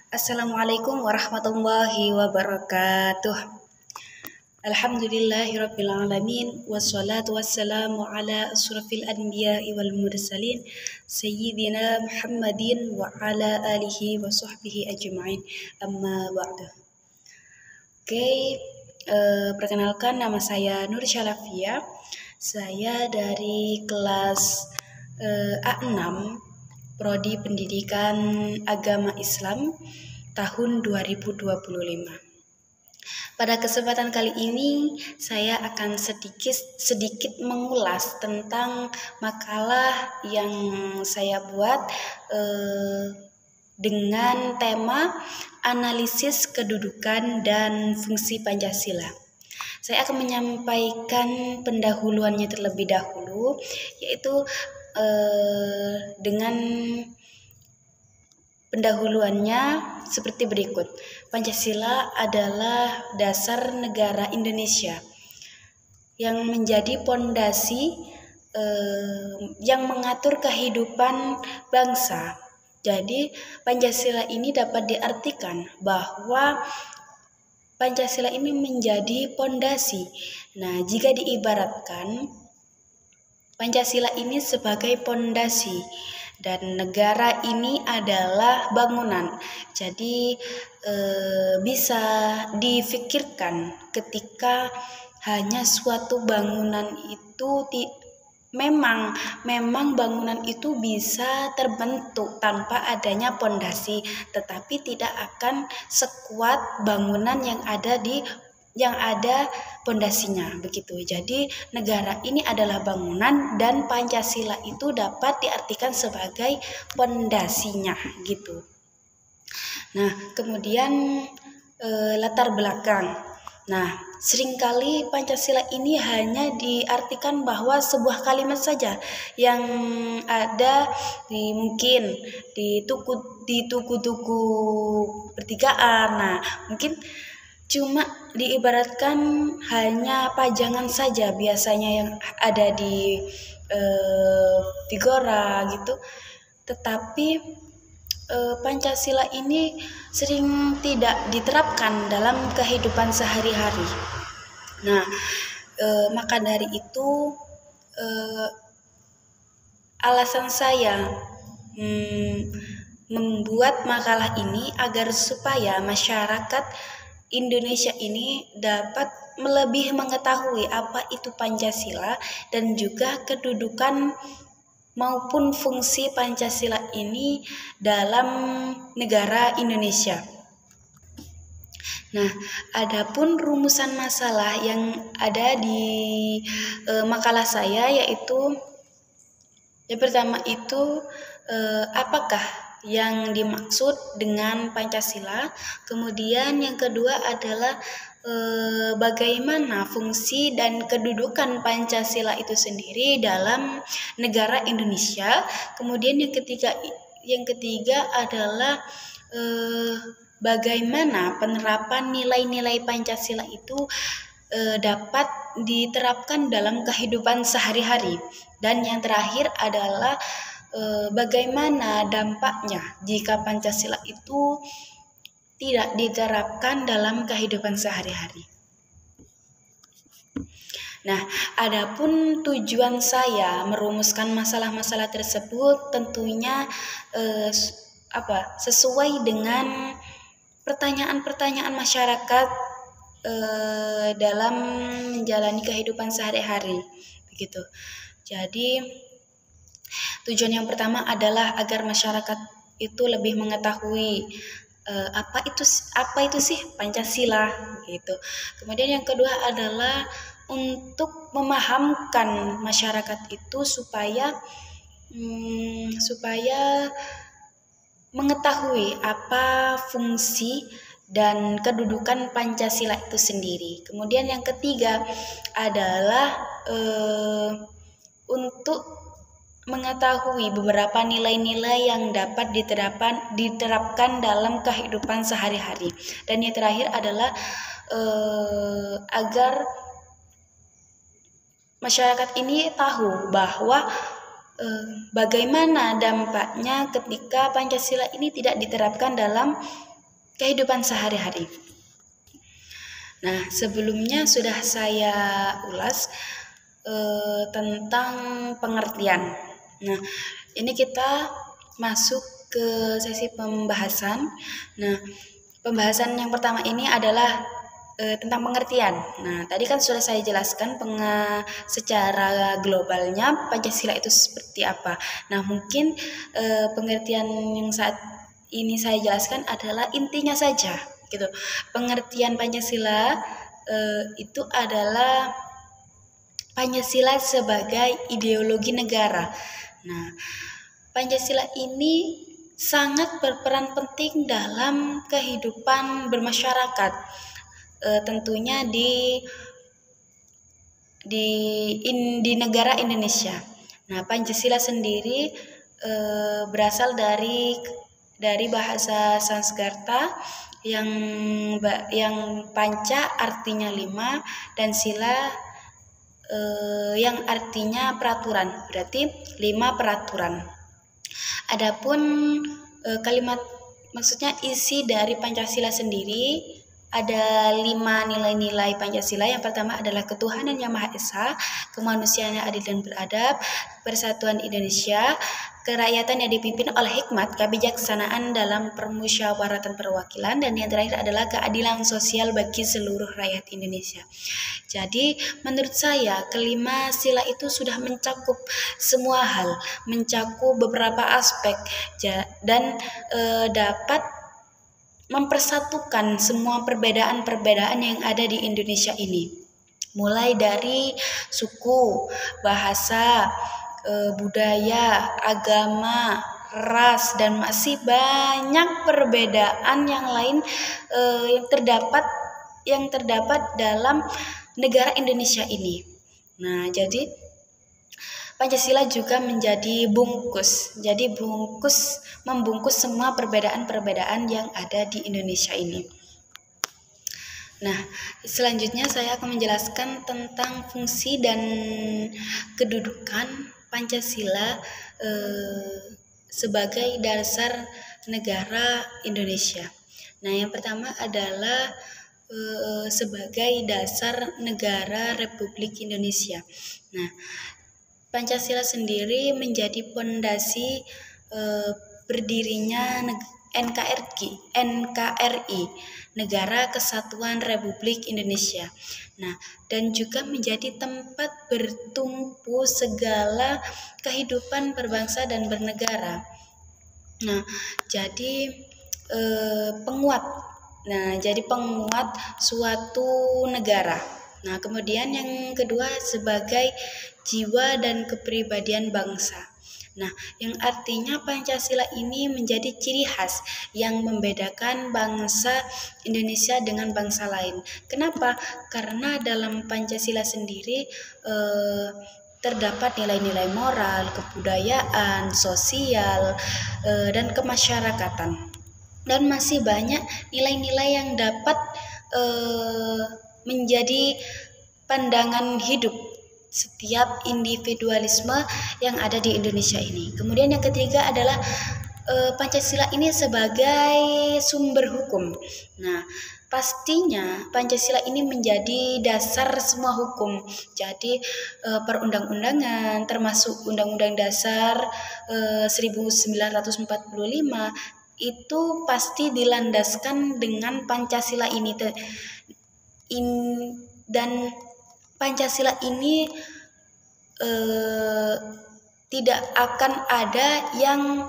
Assalamualaikum warahmatullahi wabarakatuh. Alhamdulillahirabbil alamin wassalatu wassalamu ala asrofil anbiya'i wal mursalin sayyidina Muhammadin wa ala alihi wa sahbihi ajma'in. Amma ba'du. Perkenalkan, nama saya Nur Syalafia. Saya dari kelas A6 Prodi Pendidikan Agama Islam tahun 2025. Pada kesempatan kali ini saya akan sedikit mengulas tentang makalah yang saya buat dengan tema analisis kedudukan dan fungsi Pancasila. Saya akan menyampaikan pendahuluannya terlebih dahulu, yaitu dengan pendahuluannya seperti berikut. Pancasila adalah dasar negara Indonesia yang menjadi pondasi yang mengatur kehidupan bangsa. Jadi Pancasila ini dapat diartikan bahwa Pancasila ini menjadi pondasi. Nah, jika diibaratkan Pancasila ini sebagai pondasi dan negara ini adalah bangunan. Jadi bisa difikirkan ketika hanya suatu bangunan itu memang bangunan itu bisa terbentuk tanpa adanya pondasi, tetapi tidak akan sekuat bangunan yang ada pondasinya, begitu. Jadi negara ini adalah bangunan dan Pancasila itu dapat diartikan sebagai pondasinya, gitu. Nah, kemudian latar belakang. Nah, seringkali Pancasila ini hanya diartikan bahwa sebuah kalimat saja yang ada mungkin di tuku-tuku pertigaan. Nah, mungkin cuma diibaratkan hanya pajangan saja biasanya yang ada di Figora gitu. Tetapi Pancasila ini sering tidak diterapkan dalam kehidupan sehari-hari. Nah, maka dari itu alasan saya membuat makalah ini agar supaya masyarakat Indonesia ini dapat lebih mengetahui apa itu Pancasila dan juga kedudukan maupun fungsi Pancasila ini dalam negara Indonesia. Nah, adapun rumusan masalah yang ada di makalah saya, yaitu yang pertama itu apakah yang dimaksud dengan Pancasila. Kemudian yang kedua adalah bagaimana fungsi dan kedudukan Pancasila itu sendiri dalam negara Indonesia. Kemudian yang ketiga adalah bagaimana penerapan nilai-nilai Pancasila itu dapat diterapkan dalam kehidupan sehari-hari. Dan yang terakhir adalah bagaimana dampaknya jika Pancasila itu tidak diterapkan dalam kehidupan sehari-hari. Nah, adapun tujuan saya merumuskan masalah-masalah tersebut tentunya sesuai dengan pertanyaan-pertanyaan masyarakat dalam menjalani kehidupan sehari-hari, begitu. Jadi tujuan yang pertama adalah agar masyarakat itu lebih mengetahui apa itu sih Pancasila, gitu. Kemudian yang kedua adalah untuk memahamkan masyarakat itu supaya mengetahui apa fungsi dan kedudukan Pancasila itu sendiri. Kemudian yang ketiga adalah untuk mengetahui beberapa nilai-nilai yang dapat diterapkan dalam kehidupan sehari-hari. Dan yang terakhir adalah agar masyarakat ini tahu bahwa bagaimana dampaknya ketika Pancasila ini tidak diterapkan dalam kehidupan sehari-hari. Nah, sebelumnya sudah saya ulas tentang pengertian. Nah, ini kita masuk ke sesi pembahasan. Nah, pembahasan yang pertama ini adalah tentang pengertian. Nah, tadi kan sudah saya jelaskan secara globalnya Pancasila itu seperti apa. Nah, mungkin pengertian yang saat ini saya jelaskan adalah intinya saja, gitu. Pengertian Pancasila itu adalah Pancasila sebagai ideologi negara. Nah, Pancasila ini sangat berperan penting dalam kehidupan bermasyarakat, tentunya di negara Indonesia. Nah, Pancasila sendiri berasal dari bahasa Sanskerta yang panca artinya 5 dan sila yang artinya peraturan, berarti 5 peraturan. Adapun kalimat, maksudnya isi dari Pancasila sendiri ada 5 nilai-nilai Pancasila. Yang pertama adalah ketuhanan yang Maha Esa, kemanusiaan yang adil dan beradab, persatuan Indonesia, kerakyatan yang dipimpin oleh hikmat, kebijaksanaan dalam permusyawaratan perwakilan, dan yang terakhir adalah keadilan sosial bagi seluruh rakyat Indonesia. Jadi menurut saya kelima sila itu sudah mencakup semua hal, mencakup beberapa aspek dan dapat mempersatukan semua perbedaan-perbedaan yang ada di Indonesia ini. Mulai dari suku, bahasa, budaya, agama, ras, dan masih banyak perbedaan yang lain yang terdapat dalam negara Indonesia ini. Nah, jadi Pancasila juga menjadi bungkus. Jadi membungkus semua perbedaan-perbedaan yang ada di Indonesia ini. Nah, selanjutnya saya akan menjelaskan tentang fungsi dan kedudukan Pancasila sebagai dasar negara Indonesia. Nah, yang pertama adalah sebagai dasar negara Republik Indonesia. Nah, Pancasila sendiri menjadi pondasi berdirinya NKRI, Negara Kesatuan Republik Indonesia. Nah, dan juga menjadi tempat bertumpu segala kehidupan berbangsa dan bernegara. Nah, jadi penguat suatu negara. Nah, kemudian yang kedua sebagai jiwa dan kepribadian bangsa. Nah, yang artinya Pancasila ini menjadi ciri khas yang membedakan bangsa Indonesia dengan bangsa lain. Kenapa? Karena dalam Pancasila sendiri terdapat nilai-nilai moral, kebudayaan, sosial, dan kemasyarakatan. Dan masih banyak nilai-nilai yang dapat menjadi pandangan hidup setiap individualisme yang ada di Indonesia ini. Kemudian yang ketiga adalah Pancasila ini sebagai sumber hukum. Nah, pastinya Pancasila ini menjadi dasar semua hukum. Jadi perundang-undangan termasuk Undang-Undang Dasar 1945 itu pasti dilandaskan dengan Pancasila ini. Dan Pancasila ini tidak akan ada yang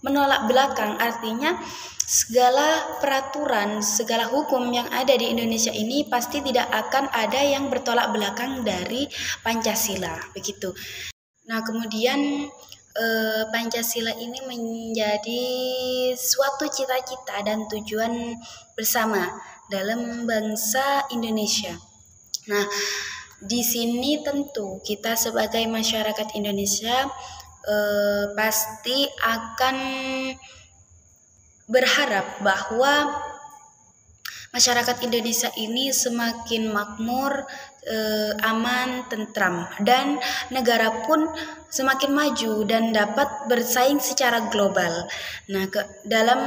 menolak belakang. Artinya segala peraturan, segala hukum yang ada di Indonesia ini pasti tidak akan ada yang bertolak belakang dari Pancasila, begitu. Nah, kemudian Pancasila ini menjadi suatu cita-cita dan tujuan bersama dalam bangsa Indonesia. Nah, di sini tentu kita sebagai masyarakat Indonesia pasti akan berharap bahwa masyarakat Indonesia ini semakin makmur, aman, tentram, dan negara pun semakin maju dan dapat bersaing secara global. Nah, dalam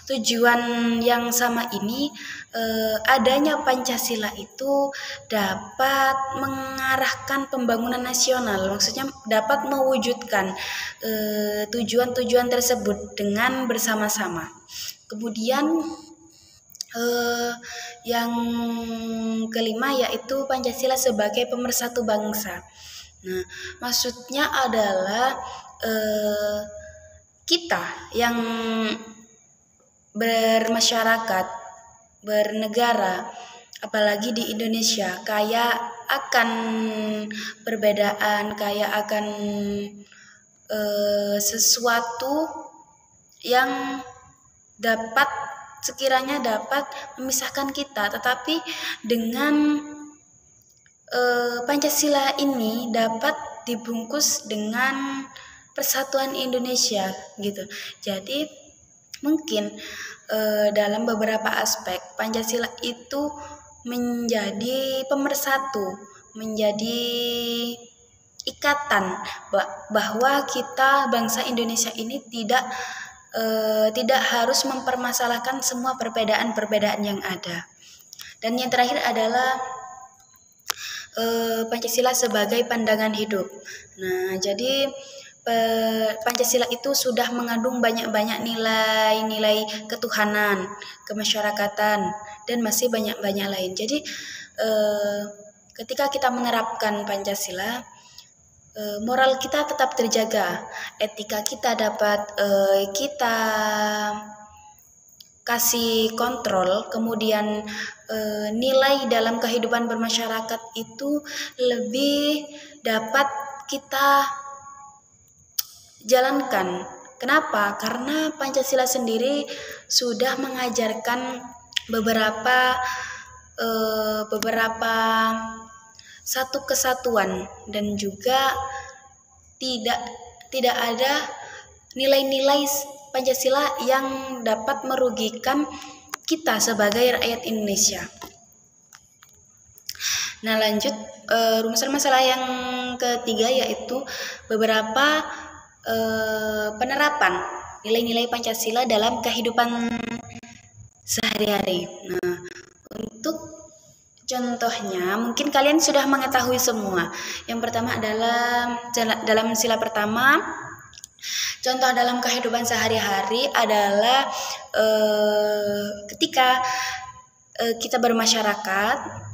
tujuan yang sama ini, adanya Pancasila itu dapat mengarahkan pembangunan nasional, maksudnya dapat mewujudkan tujuan-tujuan tersebut dengan bersama-sama. Kemudian yang kelima yaitu Pancasila sebagai pemersatu bangsa. Nah, maksudnya adalah kita yang bermasyarakat, bernegara, apalagi di Indonesia, kaya akan perbedaan, kaya akan sesuatu yang sekiranya dapat memisahkan kita, tetapi dengan Pancasila ini dapat dibungkus dengan persatuan Indonesia gitu. Jadi mungkin dalam beberapa aspek Pancasila itu menjadi pemersatu, menjadi ikatan bahwa kita bangsa Indonesia ini tidak harus mempermasalahkan semua perbedaan-perbedaan yang ada. Dan yang terakhir adalah Pancasila sebagai pandangan hidup. Nah, jadi Pancasila itu sudah mengandung banyak-banyak nilai-nilai ketuhanan, kemasyarakatan, dan masih banyak-banyak lain. Jadi ketika kita menerapkan Pancasila, moral kita tetap terjaga, etika kita dapat kita kasih kontrol, kemudian nilai dalam kehidupan bermasyarakat itu lebih dapat kita jalankan. Kenapa? Karena Pancasila sendiri sudah mengajarkan beberapa satu kesatuan dan juga tidak ada nilai-nilai Pancasila yang dapat merugikan kita sebagai rakyat Indonesia. Nah, lanjut rumusan masalah yang ketiga yaitu beberapa penerapan nilai-nilai Pancasila dalam kehidupan sehari-hari. Nah, untuk contohnya mungkin kalian sudah mengetahui semua. Yang pertama adalah dalam sila pertama, contoh dalam kehidupan sehari-hari adalah ketika kita bermasyarakat,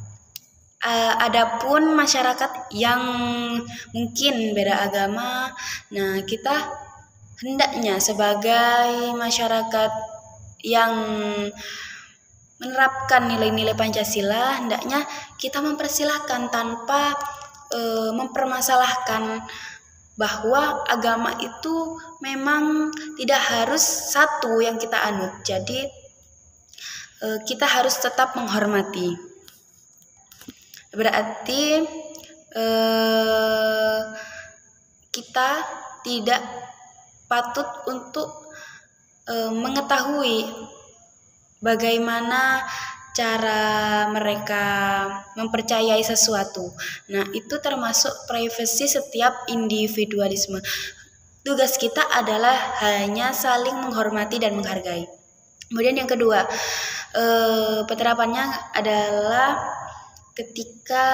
adapun masyarakat yang mungkin beda agama, nah kita hendaknya sebagai masyarakat yang menerapkan nilai-nilai Pancasila, hendaknya kita mempersilahkan tanpa mempermasalahkan bahwa agama itu memang tidak harus satu yang kita anut. Jadi kita harus tetap menghormati. Berarti kita tidak patut untuk mengetahui bagaimana cara mereka mempercayai sesuatu. Nah, itu termasuk privasi setiap individualisme. Tugas kita adalah hanya saling menghormati dan menghargai. Kemudian yang kedua, penerapannya adalah ketika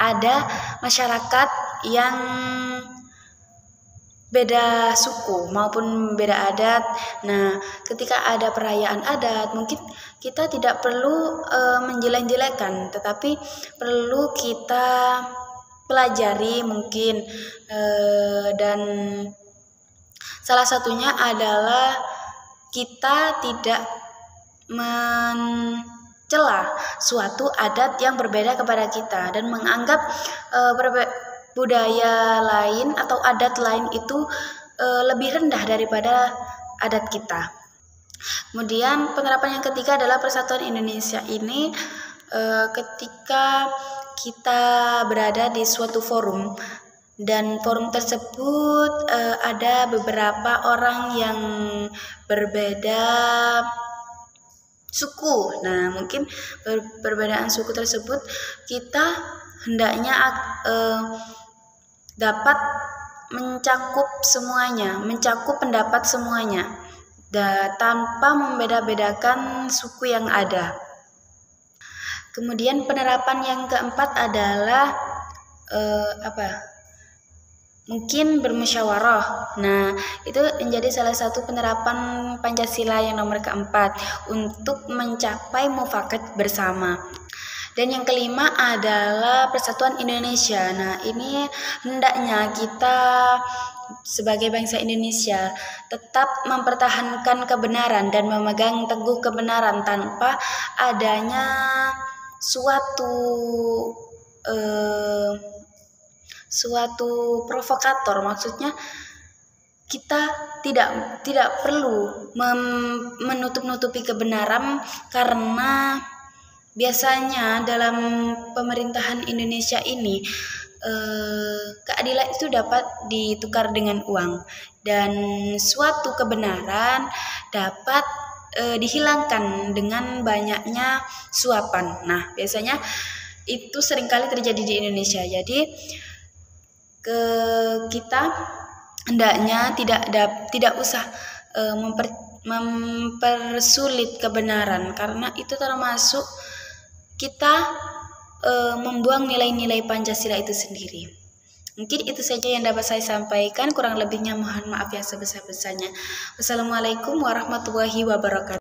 ada masyarakat yang beda suku maupun beda adat. Nah, ketika ada perayaan adat, mungkin kita tidak perlu menjelek-jelekan, tetapi perlu kita pelajari mungkin, dan salah satunya adalah kita tidak mencela suatu adat yang berbeda kepada kita dan menganggap budaya lain atau adat lain itu lebih rendah daripada adat kita. Kemudian penerapan yang ketiga adalah persatuan Indonesia ini ketika kita berada di suatu forum dan forum tersebut ada beberapa orang yang berbeda suku. Nah, mungkin perbedaan suku tersebut kita hendaknya dapat mencakup semuanya, mencakup pendapat semuanya, tanpa membeda-bedakan suku yang ada. Kemudian penerapan yang keempat adalah mungkin bermusyawarah. Nah, itu menjadi salah satu penerapan Pancasila yang nomor keempat untuk mencapai mufakat bersama. Dan yang kelima adalah Persatuan Indonesia. Nah, ini hendaknya kita sebagai bangsa Indonesia tetap mempertahankan kebenaran dan memegang teguh kebenaran tanpa adanya suatu provokator. Maksudnya kita tidak perlu menutup-nutupi kebenaran, karena biasanya dalam pemerintahan Indonesia ini keadilan itu dapat ditukar dengan uang, dan suatu kebenaran dapat dihilangkan dengan banyaknya suapan. Nah, biasanya itu seringkali terjadi di Indonesia. Jadi kita hendaknya tidak usah mempersulit kebenaran, karena itu termasuk kita membuang nilai-nilai Pancasila itu sendiri. Mungkin itu saja yang dapat saya sampaikan, kurang lebihnya mohon maaf yang sebesar-besarnya. Wassalamualaikum warahmatullahi wabarakatuh.